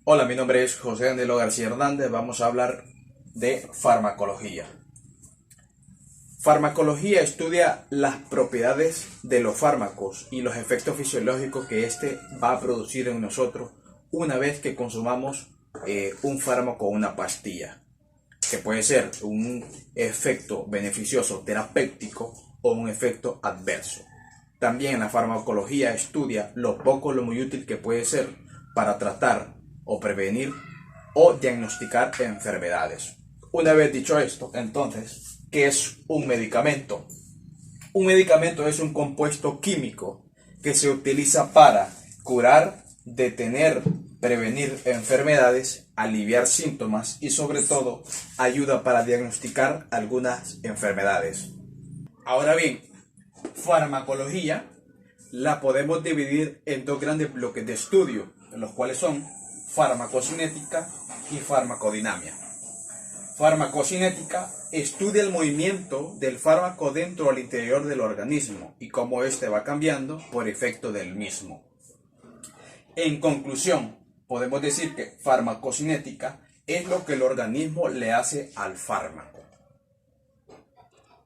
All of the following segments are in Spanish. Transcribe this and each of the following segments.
Hola, mi nombre es José Angelo García Hernández. Vamos a hablar de farmacología. Farmacología estudia las propiedades de los fármacos y los efectos fisiológicos que éste va a producir en nosotros una vez que consumamos un fármaco o una pastilla, que puede ser un efecto beneficioso terapéutico o un efecto adverso. También la farmacología estudia lo poco o lo muy útil que puede ser para tratar o prevenir o diagnosticar enfermedades. Una vez dicho esto, entonces, ¿qué es un medicamento? Un medicamento es un compuesto químico que se utiliza para curar, detener, prevenir enfermedades, aliviar síntomas y sobre todo ayuda para diagnosticar algunas enfermedades. Ahora bien, farmacología la podemos dividir en dos grandes bloques de estudio, los cuales son farmacocinética y farmacodinamia. Farmacocinética estudia el movimiento del fármaco dentro al interior del organismo y cómo éste va cambiando por efecto del mismo. En conclusión, podemos decir que farmacocinética es lo que el organismo le hace al fármaco.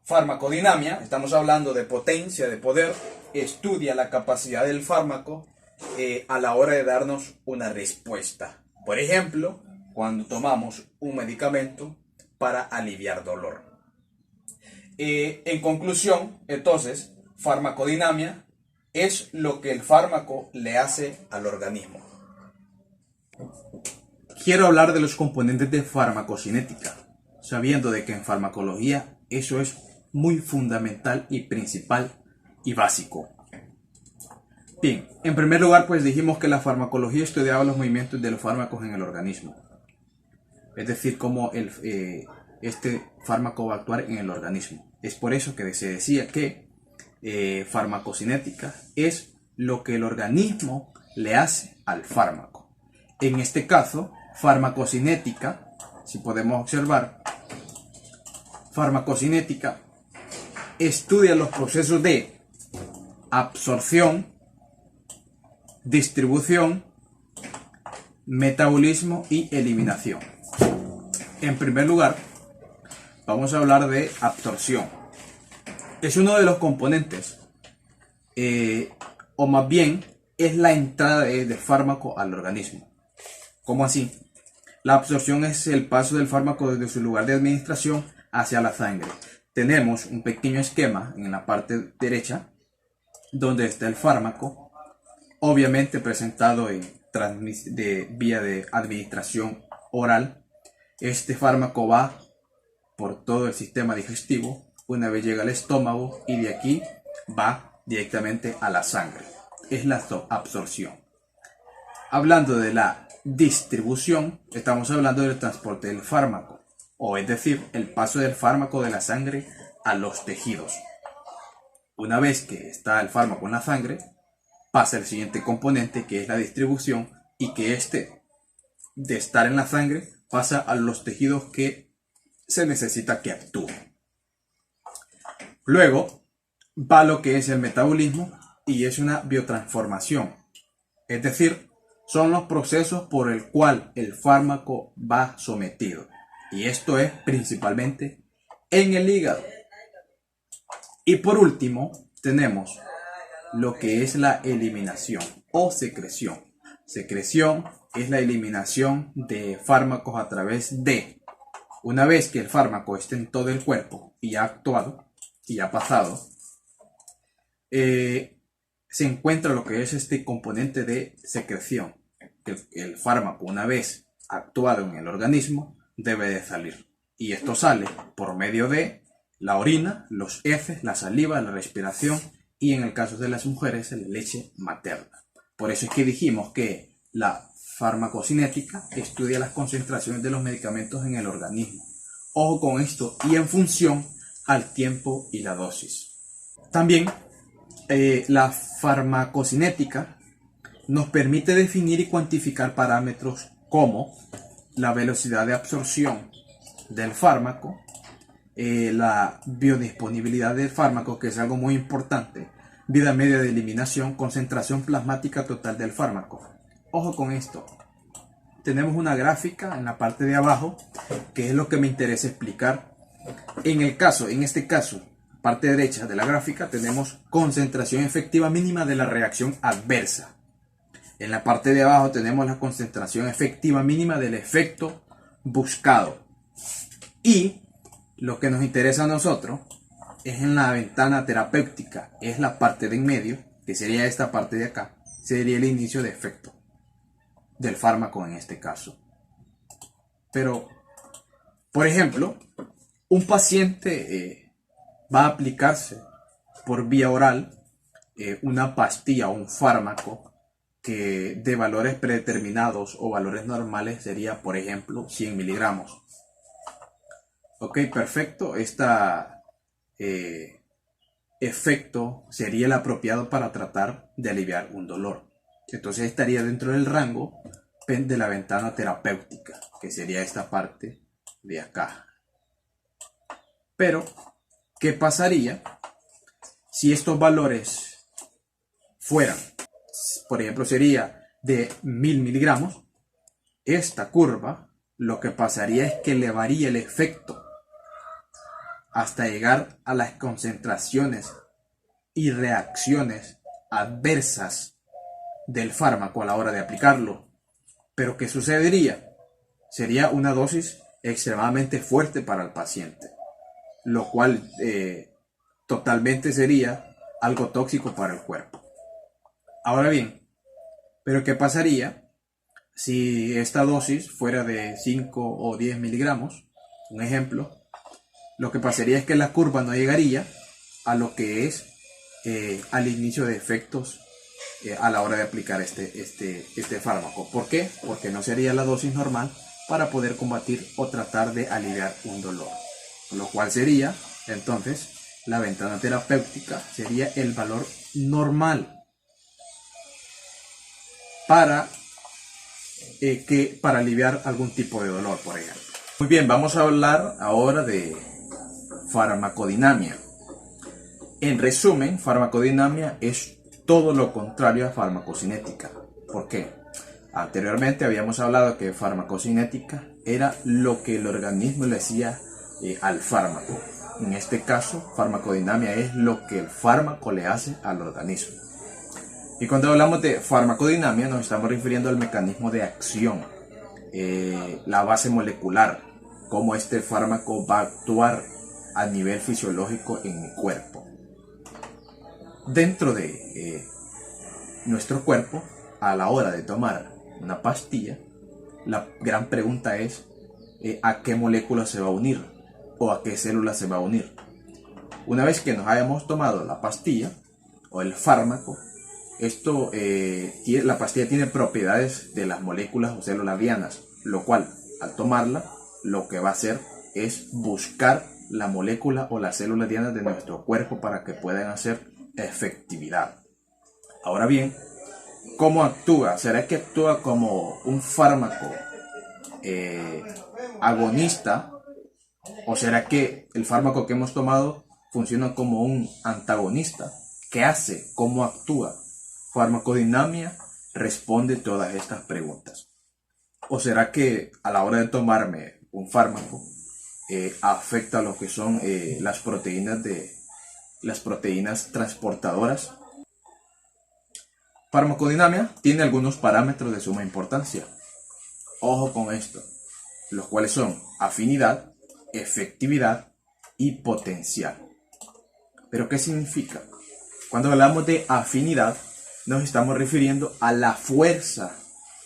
Farmacodinamia, estamos hablando de potencia, de poder, estudia la capacidad del fármaco a la hora de darnos una respuesta. Por ejemplo, cuando tomamos un medicamento para aliviar dolor. En conclusión, entonces, farmacodinamia es lo que el fármaco le hace al organismo. Quiero hablar de los componentes de farmacocinética, sabiendo de que en farmacología eso es muy fundamental y principal y básico. Bien, en primer lugar pues dijimos que la farmacología estudiaba los movimientos de los fármacos en el organismo. Es decir, cómo este fármaco va a actuar en el organismo. Es por eso que se decía que farmacocinética es lo que el organismo le hace al fármaco. En este caso, farmacocinética, si podemos observar, farmacocinética estudia los procesos de absorción, distribución, metabolismo y eliminación. En primer lugar, vamos a hablar de absorción. Es uno de los componentes, o más bien, es la entrada del fármaco al organismo. ¿Cómo así? La absorción es el paso del fármaco desde su lugar de administración hacia la sangre. Tenemos un pequeño esquema en la parte derecha donde está el fármaco, obviamente presentado en vía de administración oral. Este fármaco va por todo el sistema digestivo, una vez llega al estómago y de aquí va directamente a la sangre. Es la absorción. Hablando de la distribución, estamos hablando del transporte del fármaco, o es decir, el paso del fármaco de la sangre a los tejidos. Una vez que está el fármaco en la sangre, pasa el siguiente componente, que es la distribución, y que este, de estar en la sangre, pasa a los tejidos que se necesita que actúen. Luego va lo que es el metabolismo, y es una biotransformación, es decir, son los procesos por el cual el fármaco va sometido, y esto es principalmente en el hígado. Y por último tenemos lo que es la eliminación o secreción. Secreción es la eliminación de fármacos a través de, una vez que el fármaco esté en todo el cuerpo y ha actuado y ha pasado, se encuentra lo que es este componente de secreción. El fármaco, una vez actuado en el organismo, debe de salir. Y esto sale por medio de la orina, los heces, la saliva, la respiración y en el caso de las mujeres, la leche materna. Por eso es que dijimos que la farmacocinética estudia las concentraciones de los medicamentos en el organismo. Ojo con esto, y en función al tiempo y la dosis. También la farmacocinética nos permite definir y cuantificar parámetros como la velocidad de absorción del fármaco, la biodisponibilidad del fármaco, que es algo muy importante, vida media de eliminación, concentración plasmática total del fármaco. Ojo con esto, tenemos una gráfica en la parte de abajo, que es lo que me interesa explicar. En este caso, parte derecha de la gráfica, tenemos concentración efectiva mínima de la reacción adversa. En la parte de abajo tenemos la concentración efectiva mínima del efecto buscado. Y lo que nos interesa a nosotros es en la ventana terapéutica, es la parte de en medio, que sería esta parte de acá, sería el inicio de efecto del fármaco en este caso. Pero, por ejemplo, un paciente va a aplicarse por vía oral una pastilla o un fármaco que de valores predeterminados o valores normales sería, por ejemplo, 100 miligramos. Ok, perfecto. Efecto sería el apropiado para tratar de aliviar un dolor. Entonces estaría dentro del rango de la ventana terapéutica, que sería esta parte de acá. Pero, ¿qué pasaría si estos valores fueran, por ejemplo, sería de 1000 miligramos? Esta curva, lo que pasaría es que elevaría el efecto hasta llegar a las concentraciones y reacciones adversas del fármaco a la hora de aplicarlo. Pero ¿qué sucedería? Sería una dosis extremadamente fuerte para el paciente, lo cual totalmente sería algo tóxico para el cuerpo. Ahora bien, ¿pero qué pasaría si esta dosis fuera de 5 o 10 miligramos? Un ejemplo, lo que pasaría es que la curva no llegaría a lo que es al inicio de efectos a la hora de aplicar este fármaco. ¿Por qué? Porque no sería la dosis normal para poder combatir o tratar de aliviar un dolor. Lo cual sería, entonces, la ventana terapéutica sería el valor normal para aliviar algún tipo de dolor, por ejemplo. Muy bien, vamos a hablar ahora de farmacodinamia. En resumen, farmacodinamia es todo lo contrario a farmacocinética. ¿Por qué? Anteriormente habíamos hablado que farmacocinética era lo que el organismo le hacía al fármaco. En este caso, farmacodinamia es lo que el fármaco le hace al organismo. Y cuando hablamos de farmacodinamia nos estamos refiriendo al mecanismo de acción, la base molecular, cómo este fármaco va a actuar a nivel fisiológico en mi cuerpo. Dentro de nuestro cuerpo, a la hora de tomar una pastilla, la gran pregunta es ¿a qué molécula se va a unir? ¿O a qué célula se va a unir? Una vez que nos hayamos tomado la pastilla o el fármaco, la pastilla tiene propiedades de las moléculas o células dianas, lo cual al tomarla lo que va a hacer es buscar la molécula o las células dianas de nuestro cuerpo para que puedan hacer efectividad. Ahora bien, ¿cómo actúa? ¿Será que actúa como un fármaco agonista? ¿O será que el fármaco que hemos tomado funciona como un antagonista? ¿Qué hace? ¿Cómo actúa? Farmacodinamia responde todas estas preguntas. ¿O será que a la hora de tomarme un fármaco afecta lo que son las proteínas transportadoras? Farmacodinamia tiene algunos parámetros de suma importancia. Ojo con esto, los cuales son afinidad, efectividad y potencial. ¿Pero qué significa? Cuando hablamos de afinidad, nos estamos refiriendo a la fuerza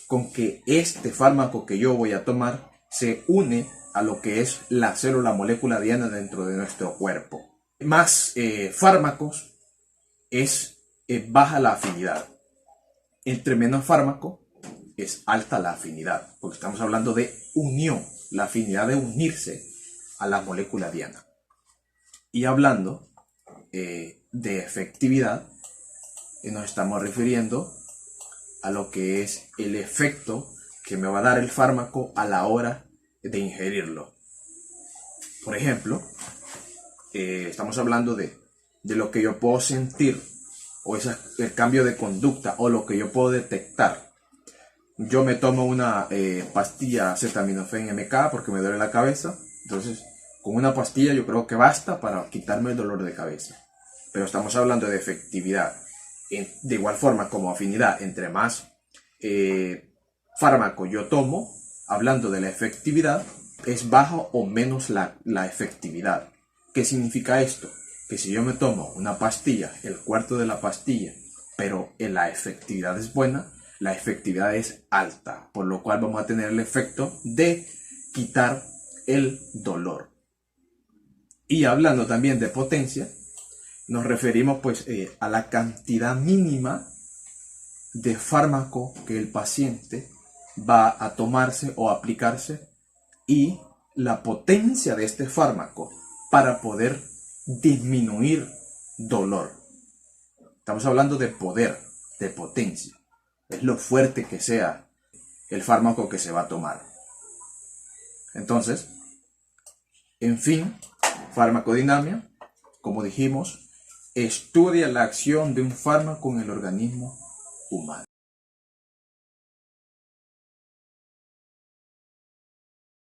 con que este fármaco que yo voy a tomar se une a lo que es la célula molécula diana dentro de nuestro cuerpo. Más fármacos es baja la afinidad. Entre menos fármaco es alta la afinidad, porque estamos hablando de unión, la afinidad de unirse a la molécula diana. Y hablando de efectividad, nos estamos refiriendo a lo que es el efecto que me va a dar el fármaco a la hora de ingerirlo. Por ejemplo, estamos hablando de lo que yo puedo sentir o el cambio de conducta o lo que yo puedo detectar. yo me tomo una pastilla acetaminofén MK porque me duele la cabeza. Entonces, con una pastilla yo creo que basta para quitarme el dolor de cabeza. Pero estamos hablando de efectividad. De igual forma como afinidad, entre más fármaco yo tomo, hablando de la efectividad, es baja o menos la efectividad. ¿Qué significa esto? Que si yo me tomo una pastilla, el cuarto de la pastilla, pero la efectividad es buena, la efectividad es alta, por lo cual vamos a tener el efecto de quitar el dolor. Y hablando también de potencia, nos referimos pues a la cantidad mínima de fármaco que el paciente va a tomarse o aplicarse y la potencia de este fármaco para poder disminuir dolor. Estamos hablando de poder, de potencia. Es lo fuerte que sea el fármaco que se va a tomar. Entonces, en fin, farmacodinamia, como dijimos, estudia la acción de un fármaco en el organismo humano.